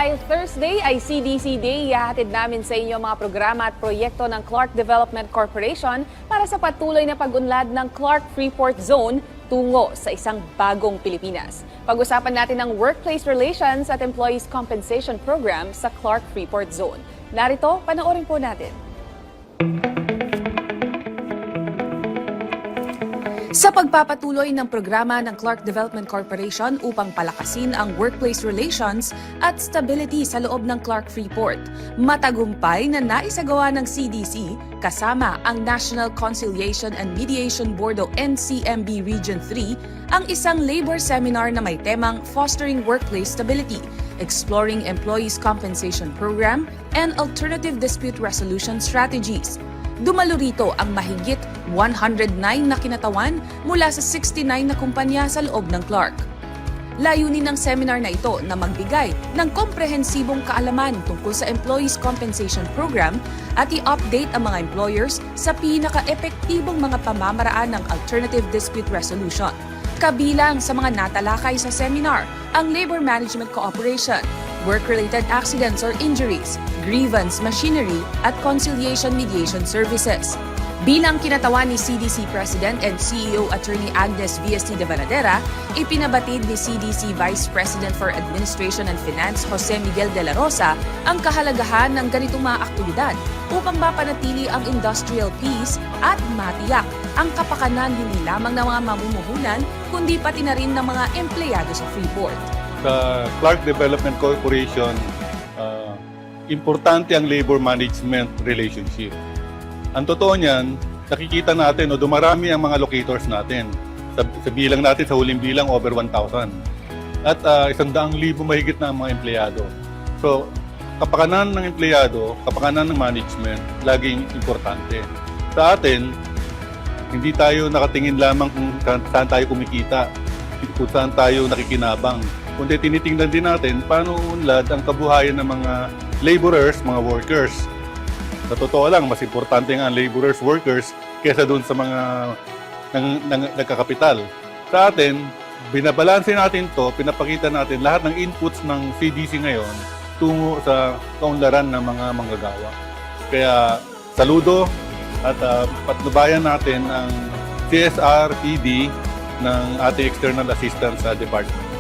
Dahil Thursday ay CDC Day, ihahatid namin sa inyo mga programa at proyekto ng Clark Development Corporation para sa patuloy na pag-unlad ng Clark Freeport Zone tungo sa isang bagong Pilipinas. Pag-usapan natin ang Workplace Relations at Employees Compensation Program sa Clark Freeport Zone. Narito, panoorin po natin. Sa pagpapatuloy ng programa ng Clark Development Corporation upang palakasin ang workplace relations at stability sa loob ng Clark Freeport, matagumpay na naisagawa ng CDC kasama ang National Conciliation and Mediation Board o NCMB Region 3 ang isang labor seminar na may temang Fostering Workplace Stability, Exploring Employees' Compensation Program, and Alternative Dispute Resolution Strategies. Dumalo rito ang mahigit 109 na kinatawan mula sa 69 na kumpanya sa loob ng Clark. Layunin ng seminar na ito na magbigay ng komprehensibong kaalaman tungkol sa Employees Compensation Program at i-update ang mga employers sa pinaka-epektibong mga pamamaraan ng Alternative Dispute Resolution. Kabilang sa mga natalakay sa seminar ang Labor Management Cooperation, work-related accidents or injuries, grievance machinery at conciliation mediation services. Bilang kinatawan ni CDC President and CEO Attorney Agnes VST de Vanadera, ipinabatid ni CDC Vice President for Administration and Finance Jose Miguel de la Rosa ang kahalagahan ng ganitong mga aktibidad upang mapanatili ang industrial peace at matiyak ang kapakanan hindi lamang ng mga mamumuhunan kundi pati na rin ng mga empleyado sa Freeport. Sa Clark Development Corporation, importante ang labor management relationship. Ang totoo niyan, nakikita natin o dumarami ang mga locators natin. Sa bilang natin, sa huling bilang, over 1,000. At 100,000 mahigit na ang mga empleyado. So, kapakanan ng empleyado, kapakanan ng management, laging importante. Sa atin, hindi tayo nakatingin lamang kung saan tayo kumikita, kung saan tayo nakikinabang. Kundi tinitingnan din natin paano unlad ang kabuhayan ng mga laborers, mga workers. Sa totoo lang, mas importante nga ang laborers, workers, kesa doon sa mga nagkakapital. Sa atin, binabalanse natin to, pinapakita natin lahat ng inputs ng CDC ngayon tungo sa kaunlaran ng mga manggagawa. Kaya saludo at patnubayan natin ang CSR PD ng ating external assistance sa department.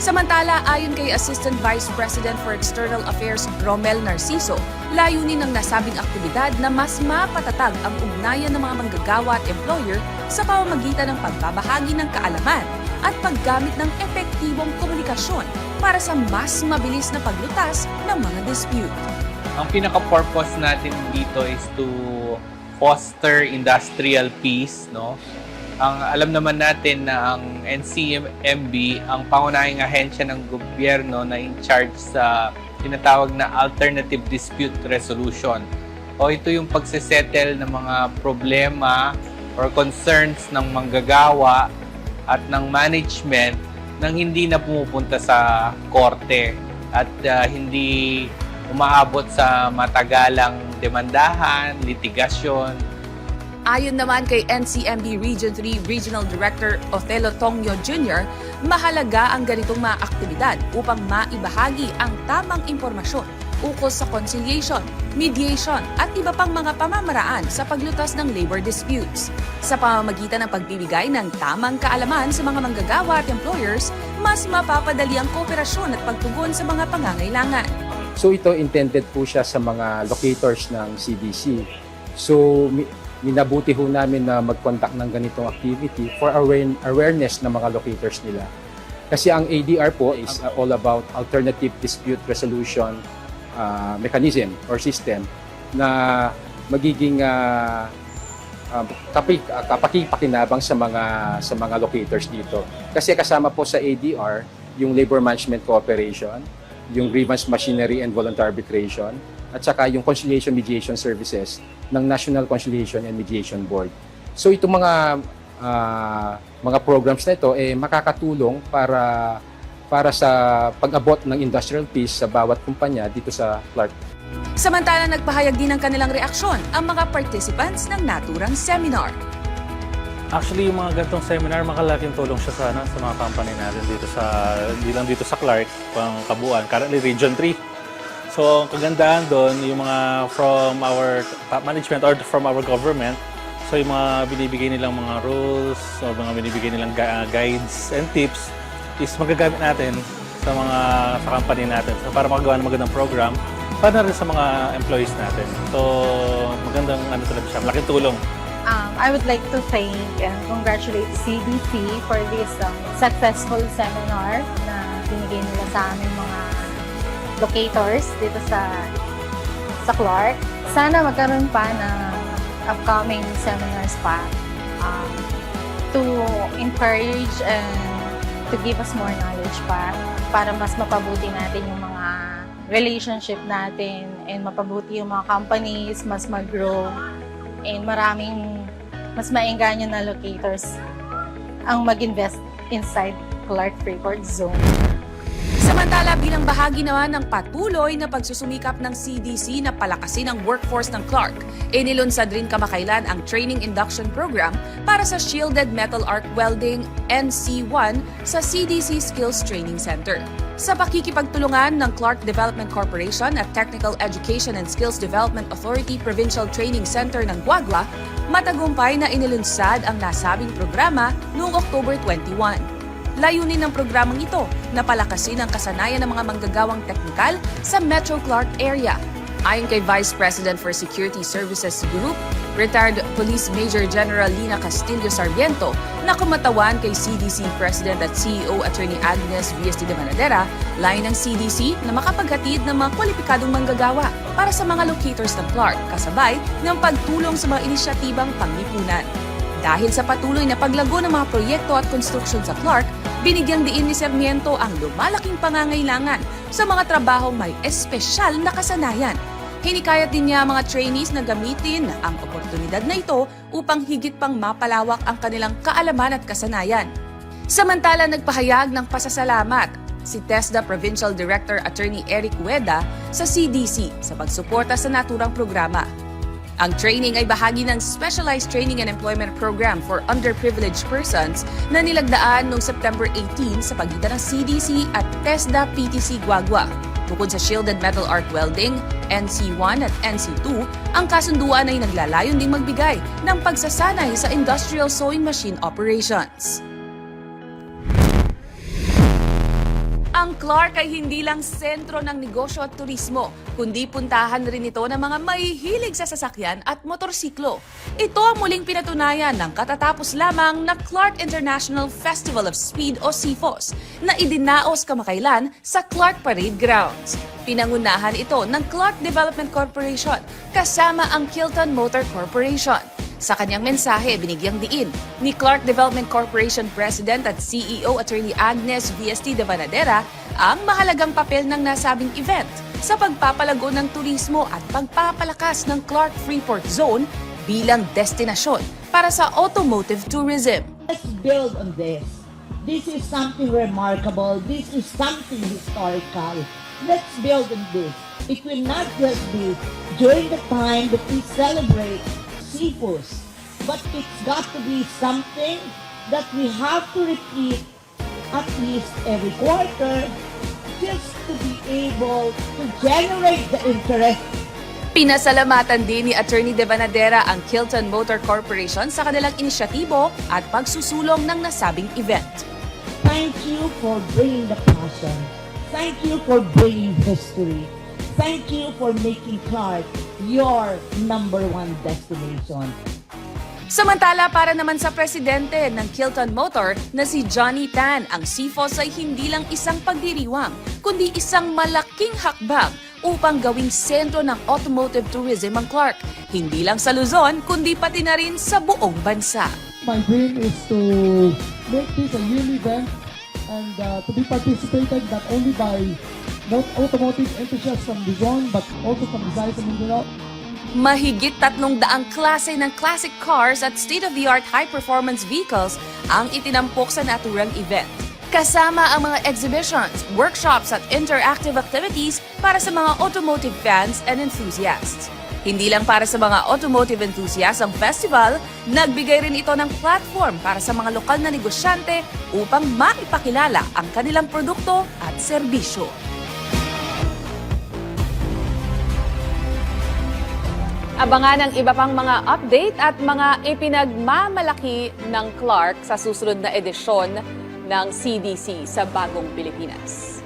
Samantala, ayon kay Assistant Vice President for External Affairs Romel Narciso, layunin ng nasabing aktibidad na mas mapatatag ang ugnayan ng mga manggagawa at employer sa pamamagitan ng pagbabahagi ng kaalaman at paggamit ng epektibong komunikasyon para sa mas mabilis na paglutas ng mga dispute. Ang pinaka-purpose natin dito is to foster industrial peace, no? Ang alam naman natin na ang NCMB ang pangunahing ahensya ng gobyerno na in charge sa tinatawag na Alternative Dispute Resolution. O ito yung pagsesettle ng mga problema or concerns ng manggagawa at ng management nang hindi na pumupunta sa korte at hindi umaabot sa matagalang demandahan, litigasyon. Ayon naman kay NCMB Region 3 Regional Director Othello Tongyo Jr., mahalaga ang ganitong mga aktibidad upang maibahagi ang tamang impormasyon ukol sa conciliation, mediation at iba pang mga pamamaraan sa paglutas ng labor disputes. Sa pamamagitan ng pagbibigay ng tamang kaalaman sa mga manggagawa at employers, mas mapapadali ang kooperasyon at pagtugon sa mga pangangailangan. So ito intended po siya sa mga locators ng CDC. So minabuti ho namin na mag-conduct ng ganitong activity for awareness ng mga locators nila. Kasi ang ADR po is all about alternative dispute resolution mechanism or system na magiging kapakipakinabang sa mga locators dito. Kasi kasama po sa ADR yung labor management cooperation, yung grievance machinery and voluntary arbitration, at saka yung conciliation mediation services ng National Conciliation and Mediation Board. So itong mga programs na ito makakatulong para sa pag-abot ng industrial peace sa bawat kumpanya dito sa Clark. Samantala, nagpahayag din ng kanilang reaksyon ang mga participants ng naturang seminar. Actually, yung mga ganitong seminar, makalaking tulong siya sa mga company natin dito hindi lang dito sa Clark, pang kabuuan, currently Region 3. So, ang kagandahan doon, yung mga from our top management or from our government, so yung mga binibigay nilang mga rules, o mga binibigay nilang guides and tips, is magagamit natin sa company natin para makagawa ng magandang program, para rin sa mga employees natin. So, magandang talaga siya, malaking tulong. I would like to thank and congratulate CDC for this successful seminar na binigay nila sa aming mga locators dito sa Clark. Sana magkaroon pa ng upcoming seminars pa to encourage and to give us more knowledge pa para mas mapabuti natin yung mga relationship natin and mapabuti yung mga companies, mas mag-grow and mas maengganyo na locators ang mag-invest inside Clark Freeport Zone. Samantala, bilang bahagi naman ng patuloy na pagsusumikap ng CDC na palakasin ang workforce ng Clark, inilunsad rin kamakailan ang Training Induction Program para sa Shielded Metal Arc Welding NC1 sa CDC Skills Training Center. Sa pakikipagtulungan ng Clark Development Corporation at Technical Education and Skills Development Authority Provincial Training Center ng Guagua, matagumpay na inilunsad ang nasabing programa noong October 21. Layunin ng programang ito na palakasin ang kasanayan ng mga manggagawang teknikal sa Metro Clark area. Ayon kay Vice President for Security Services Group, retired Police Major General Lina Castillo Sarmiento, na kumatawan kay CDC President at CEO Attorney Agnes V.S.T. de Manadera, layo ng CDC na makapaghatid ng mga kwalipikadong manggagawa para sa mga locators ng Clark, kasabay ng pagtulong sa mga inisyatibang panglipunan. Dahil sa patuloy na paglago ng mga proyekto at konstruksyon sa Clark, binigyang diin ni Sarmiento ang lumalaking pangangailangan sa mga trabahong may espesyal na kasanayan. Hinikayat din niya ang mga trainees na gamitin ang oportunidad na ito upang higit pang mapalawak ang kanilang kaalaman at kasanayan. Samantala, nagpahayag ng pasasalamat si TESDA Provincial Director Attorney Eric Ueda sa CDC sa pagsuporta sa naturang programa. Ang training ay bahagi ng Specialized Training and Employment Program for Underprivileged Persons na nilagdaan noong September 18 sa pagitan ng CDC at TESDA PTC Guagua. Bukod sa Shielded Metal Arc Welding, NC1 at NC2, ang kasunduan ay naglalayon ding magbigay ng pagsasanay sa industrial sewing machine operations. Ang Clark ay hindi lang sentro ng negosyo at turismo, kundi puntahan rin ito ng mga mahihilig sa sasakyan at motorsiklo. Ito ang muling pinatunayan ng katatapos lamang na Clark International Festival of Speed o CFOS na idinaos kamakailan sa Clark Parade Grounds. Pinangunahan ito ng Clark Development Corporation kasama ang Kilton Motor Corporation. Sa kanyang mensahe, binigyang diin ni Clark Development Corporation President at CEO Attorney Agnes V.S.T. de Manadera ang mahalagang papel ng nasabing event sa pagpapalago ng turismo at pagpapalakas ng Clark Freeport Zone bilang destinasyon para sa automotive tourism. Let's build on this. This is something remarkable. This is something historical. Let's build on this. It will not just be during the time that we celebrate CFOS, but it's got to be something that we have to repeat at least every quarter just to be able to generate the interest. Pinasalamatan din ni Attorney de Manadera ang Kilton Motor Corporation sa kanilang inisyatibo at pagsusulong ng nasabing event. Thank you for bringing the passion. Thank you for bringing history. Thank you for making Clark your #1 destination. Samantala, para naman sa presidente ng Kilton Motor na si Johnny Tan, ang CFOS ay hindi lang isang pagdiriwang, kundi isang malaking hakbang upang gawing sentro ng automotive tourism ang Clark. Hindi lang sa Luzon, kundi pati na rin sa buong bansa. My dream is to make this a yearly event and to be participated not only by automotive enthusiasts from Luzon but also from Visayas and Mindanao. Mahigit 300 klase ng classic cars at state-of-the-art high-performance vehicles ang itinampok sa naturang event. Kasama ang mga exhibitions, workshops at interactive activities para sa mga automotive fans and enthusiasts. Hindi lang para sa mga automotive enthusiasts ang festival, nagbigay rin ito ng platform para sa mga lokal na negosyante upang maipakilala ang kanilang produkto at serbisyo. Abangan ang iba pang mga update at mga ipinagmamalaki ng Clark sa susunod na edisyon ng CDC sa Bagong Pilipinas.